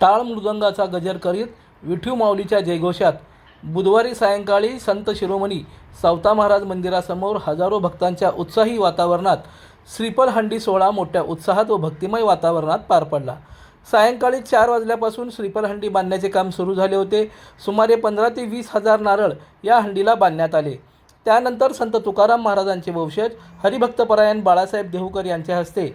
टाळ मृदंगाचा गजर करीत विठू माऊलीच्या जयघोषात बुधवारी सायंकाळी संत शिरोमणी सावता महाराज मंदिरासमोर हजारो भक्तांच्या उत्साही वातावरणात श्रीफल हंडी सोहळा मोठ्या उत्साहात व भक्तिमय वातावरणात पार पडला। सायंकाळी 4 वाजल्यापासून श्रीफल हंडी बांधण्याचे काम सुरू झाले होते। सुमारे 15 ते 20 हजार नारळ या हंडीला बांधण्यात आले। त्यानंतर संत तुकाराम महाराजांचे वंशज हरिभक्तपरायण बाळासाहेब देहूकर यांच्या हस्ते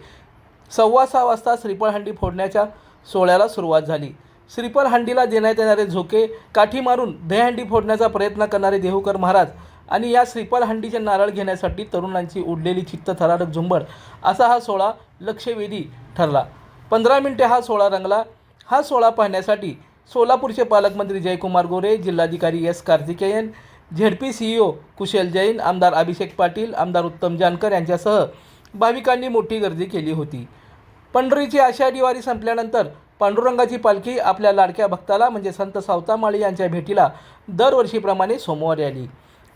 6:15 वाजता श्रीफल हंडी फोडण्याच्या सोहळ्याला सुरुवात झाली। श्रीफल हंडीला देण्यात येणारे झोके काठी मारून दहीहंडी फोडण्याचा प्रयत्न करणारे देहूकर महाराज आणि या श्रीफल हंडीचे नारळ घेण्यासाठी तरुणांची उडलेली चित्तथरारक झुंबड असा हा सोहळा लक्षवेधी ठरला। 15 मिनिटे हा सोहळा रंगला। हा सोहळा पाहण्यासाठी सोलापूरचे पालकमंत्री जयकुमार गोरे, जिल्हाधिकारी एस कार्तिकेयन, झेडपी CEO कुशल जैन, आमदार अभिषेक पाटील, आमदार उत्तम जानकर यांच्यासह भाविकांनी मोठी गर्दी केली होती। पंढरीची आषाढी वारी संपल्यानंतर पांडुरंगाची पालखी आपल्या लाडक्या भक्ताला म्हणजे संत सावता माळी यांच्या भेटीला दरवर्षीप्रमाणे सोमवारी आली।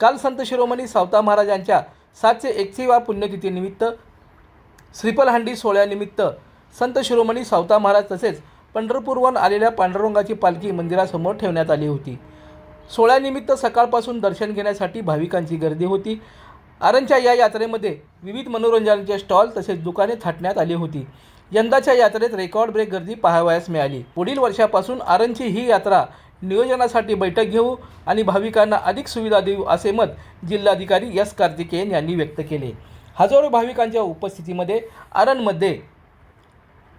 काल संत शिरोमणी सावता महाराज यांच्या 701वी पुण्यतिथीनिमित्त श्रीफल हंडी सोहळ्यानिमित्त संत शिरोमणी सावता महाराज तसेच पंढरपूरवरून आलेल्या पांडुरंगाची पालखी मंदिरासमोर ठेवण्यात आली होती। सोहळ्यानिमित्त सकाळपासून दर्शन घेण्यासाठी भाविकांची गर्दी होती। आरणच्या या यात्रेमध्ये विविध मनोरंजनाचे स्टॉल तसेच दुकाने थाटण्यात आली होती। यंदाच्या यात्रेत रेकॉर्ड ब्रेक गर्दी पाहावयास मिळाली। पुढील वर्षापासून आरणची ही यात्रा नियोजनासाठी बैठक घेऊ आणि भाविकांना अधिक सुविधा देऊ असे मत जिल्हाधिकारी एस कार्तिकेयन यांनी व्यक्त केले। हजारो भाविकांच्या उपस्थितीमध्ये आरणमध्ये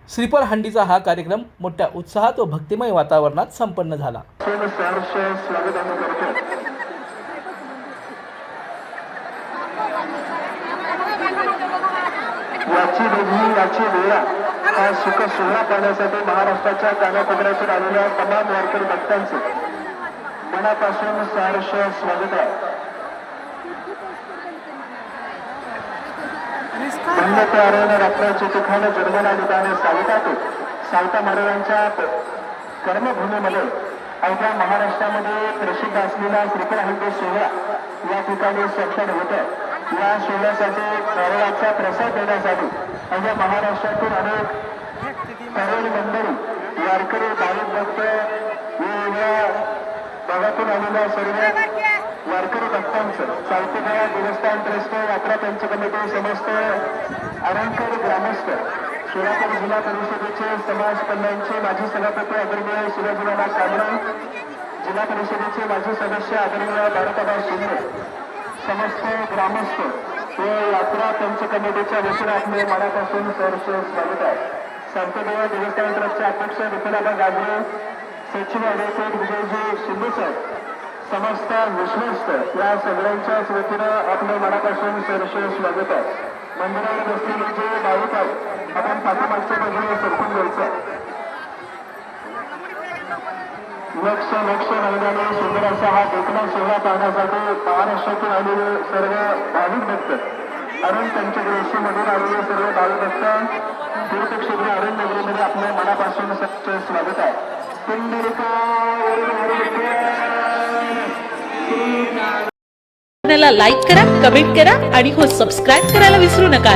श्रीफल हंडीचा हा कार्यक्रम मोठ्या उत्साहात व भक्तिमय वातावरणात संपन्न झाला। याची निधी याची वेळा हा सुख सोहळा पाहण्यासाठी महाराष्ट्राच्या कानाकोपऱ्यातून आलेल्या तमाम वारकरी भक्तांचे मनापासून सहर्ष स्वागत आहे। धन्यत्यारायण रत्नाचे ठिकाण जन्मला निदाने सावताते सावता महाराजांच्या कर्मभूमीमध्ये अवघ्या महाराष्ट्रामध्ये प्रसिद्ध असलेला श्रीफल हंडी सोहळा या ठिकाणी संपन्न होत आहे। या सोहळ्यासाठी नारळाचा प्रसाद देण्यासाठी अवघ्या महाराष्ट्रातून अनेक तरुण मंडळी वारकरी भाविक भक्त वेगवेगळ्या भागातून आलेल्या सर्व वारकरी भक्तांचं सावतेगाव देवस्थान ट्रस्ट, यात्रा पंच कमिटी, समस्त आरणकर ग्रामस्थ, सोलापूर जिल्हा परिषदेचे समाज कल्याणचे माजी सभापती आदरणीय शिवाजीराव कांबळे, जिल्हा परिषदेचे माजी सदस्य आदरणीय भारतदास शिंदे, समस्त ग्रामस्थ व यात्रा पंच कमिटीच्या वतीने आपले मनापासून सहर्ष स्वागत आहे। सावतेगाव देवस्थान ट्रस्टचे अध्यक्ष विठ्ठलाबा गाजरे, सचिव ॲडव्होकेट विजयजी शिंदेसाहेब, समस्त विश्वस्त या सगळ्यांच्याच वतीनं आपल्या मनापासून सहर्ष स्वागत आहे। मंदिरावर बसलेले जे भाविक आहेत आपण पाठीमागच्या बाजूला सरकून घ्यायचं। लक्ष महिन्याने सुंदर असा हा देखणा सोहळा पाहण्यासाठी महाराष्ट्रातून आलेले सर्व भाविक भक्त अरुण पंचक्रोशीमधून आलेले सर्व भाविक भक्त तीर्थक्षेत्र अरुण नगरीमध्ये आपल्या मनापासून स्वागत आहे। लाईक करा, कमेंट करा आणि हो सबस्क्राईब करायला विसरू नका।